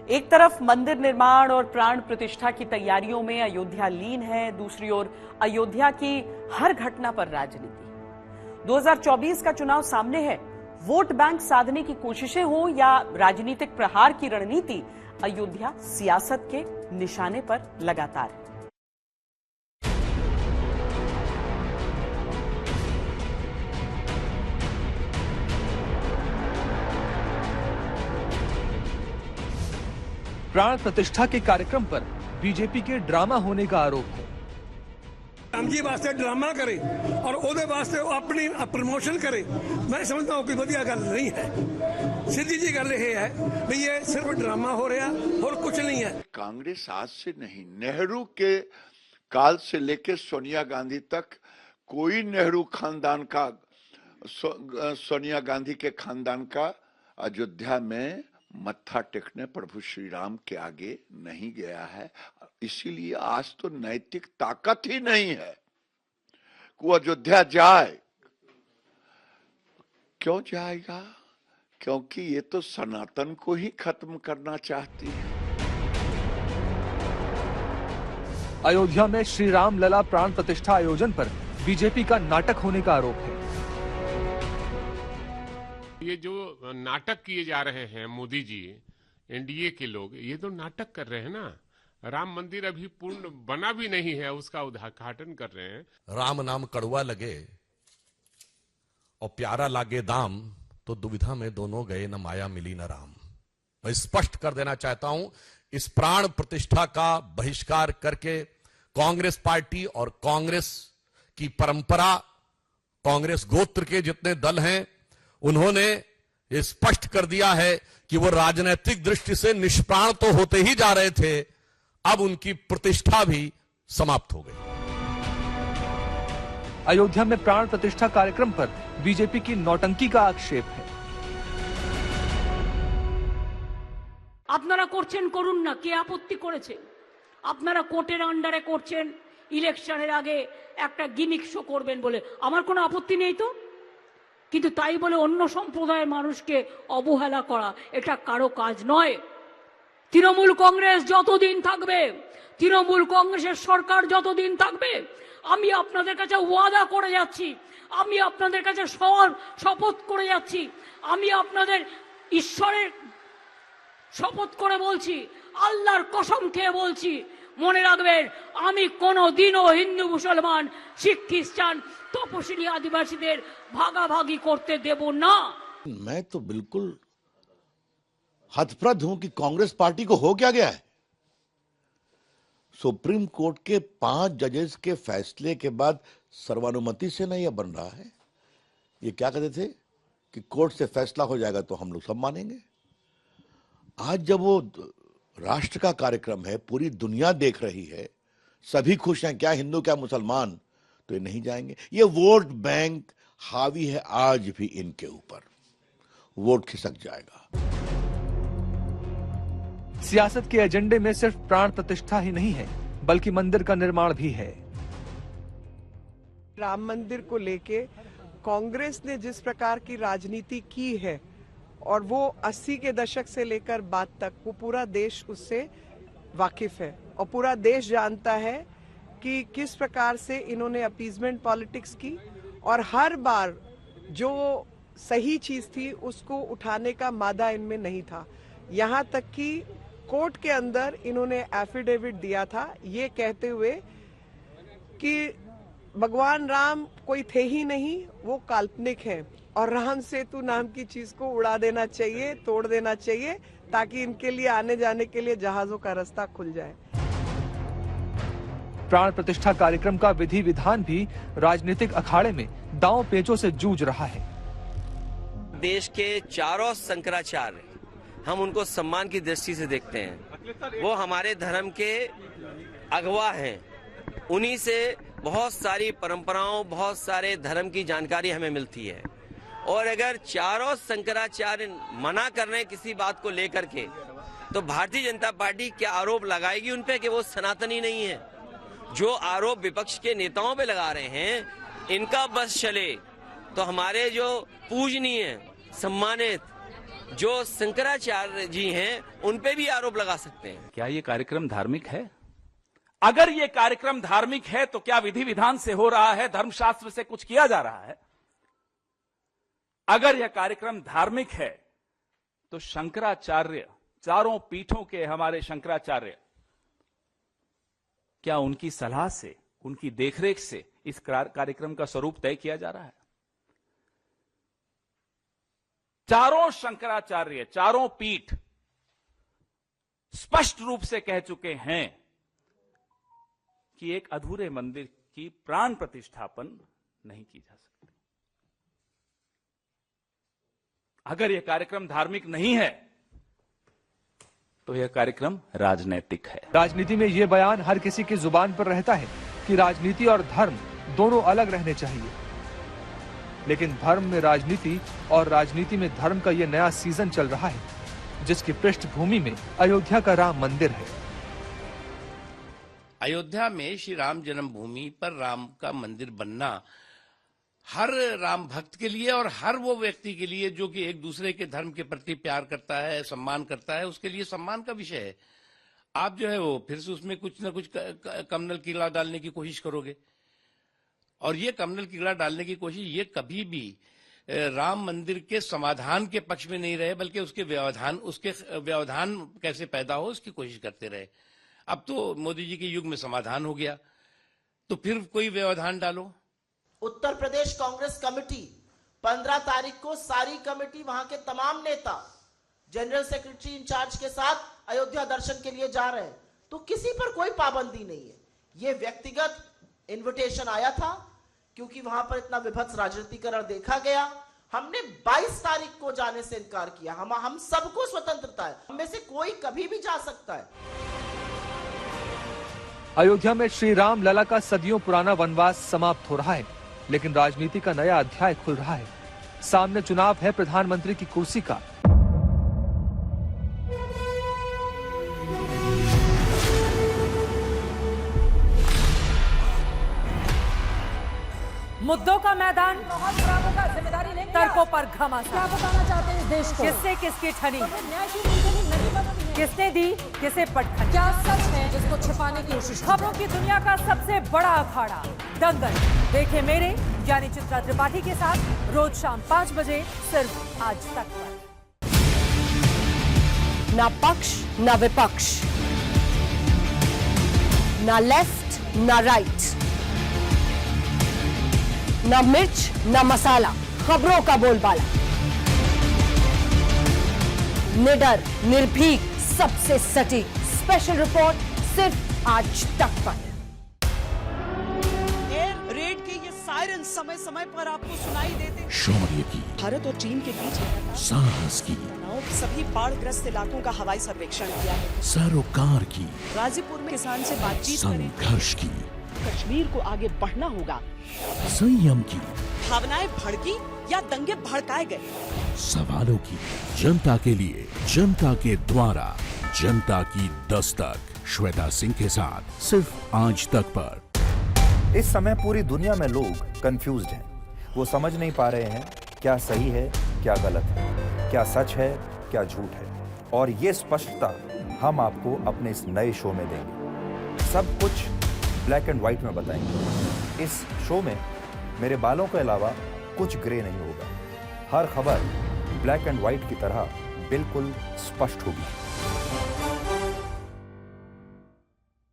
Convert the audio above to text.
एक तरफ मंदिर निर्माण और प्राण प्रतिष्ठा की तैयारियों में अयोध्या लीन है, दूसरी ओर अयोध्या की हर घटना पर राजनीति। 2024 का चुनाव सामने है। वोट बैंक साधने की कोशिशें हो या राजनीतिक प्रहार की रणनीति, अयोध्या सियासत के निशाने पर लगातार है। प्राण प्रतिष्ठा के कार्यक्रम पर बीजेपी के ड्रामा होने का आरोप है। राम जी वास्ते ड्रामा करे और ओदे वास्ते अपनी प्रमोशन करे, मैं समझता हूँ कि वधिया गल नहीं है। सीधी जी गल ये है भी ये सिर्फ ड्रामा हो रहा और कुछ नहीं है। कांग्रेस आज से नहीं, नेहरू के काल से लेकर सोनिया गांधी तक कोई नेहरू खानदान का, सोनिया गांधी के खानदान का अयोध्या में मत्था टेकने प्रभु श्री राम के आगे नहीं गया है। इसीलिए आज तो नैतिक ताकत ही नहीं है कि वो अयोध्या जाए। क्यों जाएगा? क्योंकि ये तो सनातन को ही खत्म करना चाहती है। अयोध्या में श्री राम लला प्राण प्रतिष्ठा आयोजन पर बीजेपी का नाटक होने का आरोप है। ये जो नाटक किए जा रहे हैं मोदी जी, एनडीए के लोग, ये तो नाटक कर रहे हैं ना। राम मंदिर अभी पूर्ण बना भी नहीं है, उसका उद्घाटन कर रहे हैं। राम नाम कड़वा लगे और प्यारा लागे दाम, तो दुविधा में दोनों गए, न माया मिली न राम। मैं स्पष्ट कर देना चाहता हूं, इस प्राण प्रतिष्ठा का बहिष्कार करके कांग्रेस पार्टी और कांग्रेस की परंपरा, कांग्रेस गोत्र के जितने दल हैं, उन्होंने ये स्पष्ट कर दिया है कि वो राजनीतिक दृष्टि से निष्प्राण तो होते ही जा रहे थे, अब उनकी प्रतिष्ठा भी समाप्त हो गई। अयोध्या में प्राण प्रतिष्ठा कार्यक्रम पर बीजेपी की नौटंकी का आक्षेप है। আপনারা করছেন করুন না, কে আপত্তি করেছে? আপনারা কোর্টের আন্ডারে করছেন, ইলেকশনের আগে একটা গিমিক শো করবেন বলে আমার কোনো আপত্তি নেই তো। কিন্তু তাই বলে অন্য সম্প্রদায়ের মানুষকে অবহেলা করা এটা কারো কাজ নয়। তৃণমূল কংগ্রেস যতদিন থাকবে, তৃণমূল কংগ্রেসের সরকার যতদিন থাকবে, আমি আপনাদের কাছে ওয়াদা করে যাচ্ছি, আমি আপনাদের কাছে শপথ করে যাচ্ছি, আমি আপনাদের ঈশ্বরের শপথ করে বলছি, আল্লাহর কসম খেয়ে বলছি, মনে রাখবেন আমি কোনোদিনও হিন্দু মুসলমান শিখ খ্রিস্টান तपशिली आदिवासीদের भागाभागी करते देबो ना। मैं तो बिल्कुल हतप्रद हूं कि कांग्रेस पार्टी को हो क्या गया है। सुप्रीम कोर्ट के 5 जजेस के फैसले के बाद सर्वानुमति से नहीं बन रहा है। ये क्या कहते थे कि कोर्ट से फैसला हो जाएगा तो हम लोग सब मानेंगे। आज जब वो राष्ट्र का कार्यक्रम है, पूरी दुनिया देख रही है, सभी खुश हैं, क्या हिंदू क्या मुसलमान, तो ये नहीं जाएंगे। ये वोट बैंक हावी है आज भी इनके ऊपर, वोट खिसक जाएगा। सियासत के एजेंडे में सिर्फ प्राण प्रतिष्ठा ही नहीं है, बल्कि मंदिर का निर्माण भी है। राम मंदिर को लेके कांग्रेस ने जिस प्रकार की राजनीति की है, और वो 80 के दशक से लेकर बाद तक, वो पूरा देश उससे वाकिफ है और पूरा देश जानता है कि किस प्रकार से इन्होंने अपीजमेंट पॉलिटिक्स की, और हर बार जो सही चीज थी उसको उठाने का मादा इनमें नहीं था। यहाँ तक कि कोर्ट के अंदर इन्होंने एफिडेविट दिया था ये कहते हुए कि भगवान राम कोई थे ही नहीं, वो काल्पनिक हैं, और राम सेतु नाम की चीज को उड़ा देना चाहिए, तोड़ देना चाहिए, ताकि इनके लिए आने जाने के लिए जहाजों का रास्ता खुल जाए। प्राण प्रतिष्ठा कार्यक्रम का विधि विधान भी राजनीतिक अखाड़े में दांव पेचों से जूझ रहा है। देश के चारों शंकराचार्य, हम उनको सम्मान की दृष्टि से देखते हैं। वो हमारे धर्म के अगवा हैं। उन्हीं से बहुत सारी परंपराओं, बहुत सारे धर्म की जानकारी हमें मिलती है। और अगर चारों शंकराचार्य मना कर रहे हैं किसी बात को लेकर के, तो भारतीय जनता पार्टी क्या आरोप लगाएगी उन पे कि वो सनातनी नहीं है। जो आरोप विपक्ष के नेताओं पे लगा रहे हैं, इनका बस चले तो हमारे जो पूजनीय, सम्मानित जो शंकराचार्य जी हैं उन पे भी आरोप लगा सकते हैं। क्या ये कार्यक्रम धार्मिक है? अगर ये कार्यक्रम धार्मिक है तो क्या विधि विधान से हो रहा है, धर्मशास्त्र से कुछ किया जा रहा है? अगर यह कार्यक्रम धार्मिक है तो शंकराचार्य, चारों पीठों के हमारे शंकराचार्य, क्या उनकी सलाह से, उनकी देखरेख से इस कार्यक्रम का स्वरूप तय किया जा रहा है? चारों शंकराचार्य, चारों पीठ स्पष्ट रूप से कह चुके हैं कि एक अधूरे मंदिर की प्राण प्रतिष्ठापन नहीं की जा सकती। अगर यह कार्यक्रम धार्मिक नहीं है तो यह कार्यक्रम राजनैतिक है। राजनीति में ये बयान हर किसी की जुबान पर रहता है कि राजनीति और धर्म दोनों अलग रहने चाहिए, लेकिन धर्म में राजनीति और राजनीति में धर्म का ये नया सीजन चल रहा है, जिसकी पृष्ठभूमि में अयोध्या का राम मंदिर है। अयोध्या में श्री राम जन्मभूमि पर राम का मंदिर बनना हर राम भक्त के लिए और हर वो व्यक्ति के लिए जो कि एक दूसरे के धर्म के प्रति प्यार करता है, सम्मान करता है, उसके लिए सम्मान का विषय है। आप जो है वो फिर से उसमें कुछ ना कुछ कमनल कीड़ा डालने की कोशिश करोगे, और ये कमनल कीड़ा डालने की कोशिश ये कभी भी राम मंदिर के समाधान के पक्ष में नहीं रहे, बल्कि उसके व्यवधान कैसे पैदा हो उसकी कोशिश करते रहे। अब तो मोदी जी के युग में समाधान हो गया, तो फिर कोई व्यवधान डालो। उत्तर प्रदेश कांग्रेस कमेटी 15 तारीख को सारी कमेटी, वहां के तमाम नेता जनरल सेक्रेटरी इंचार्ज के साथ अयोध्या दर्शन के लिए जा रहे हैं, तो किसी पर कोई पाबंदी नहीं है। ये व्यक्तिगत इनविटेशन आया था क्योंकि वहां पर इतना विभत्स राजनीतिकरण देखा गया। हमने 22 तारीख को जाने से इनकार किया। हम सबको स्वतंत्रता है, हम में से कोई कभी भी जा सकता है। अयोध्या में श्री राम लला का सदियों पुराना वनवास समाप्त हो रहा है, लेकिन राजनीति का नया अध्याय खुल रहा है। सामने चुनाव है प्रधानमंत्री की कुर्सी का। मुद्दों का मैदान, तर्कों पर घमासान। क्या बताना चाहते हैं देश को? किससे किसकी ठनी, किसने दी किसे पटखनी, क्या सच है जिसको छिपाने की कोशिश। खबरों की दुनिया का सबसे बड़ा अखाड़ा दंगल देखे मेरे यानी चित्रा त्रिपाठी के साथ रोज शाम 5 बजे सिर्फ आज तक पर। ना पक्ष ना विपक्ष, ना लेफ्ट ना राइट, ना मिर्च ना मसाला, खबरों का बोलबाला, निडर निर्भीक सबसे सटीक स्पेशल रिपोर्ट सिर्फ आज तक पर। एयर रेड के ये सायरन समय समय पर आपको सुनाई देते। शौर्य की, भारत और चीन के बीच साहस की, सभी बाढ़ग्रस्त इलाकों का हवाई सर्वेक्षण किया है। सरोकार की, गाजीपुर में किसान से बातचीत करें। संघर्ष की, कश्मीर को आगे बढ़ना होगा। संयम की, भावनाएं भड़की या दंगे भड़काए गए। सवालों की, जनता के लिए, जनता के द्वारा, जनता की दस्तक। श्वेता सिंह के साथ सिर्फ आज तक पर। इस समय पूरी दुनिया में लोग कंफ्यूज्ड हैं। वो समझ नहीं पा रहे हैं क्या सही है क्या गलत है, क्या सच है क्या झूठ है, और ये स्पष्टता हम आपको अपने इस नए शो में देंगे। सब कुछ ब्लैक एंड व्हाइट में बताएंगे। इस शो में मेरे बालों के अलावा कुछ ग्रे नहीं होगा। हर खबर ब्लैक एंड व्हाइट की तरह बिल्कुल स्पष्ट होगी।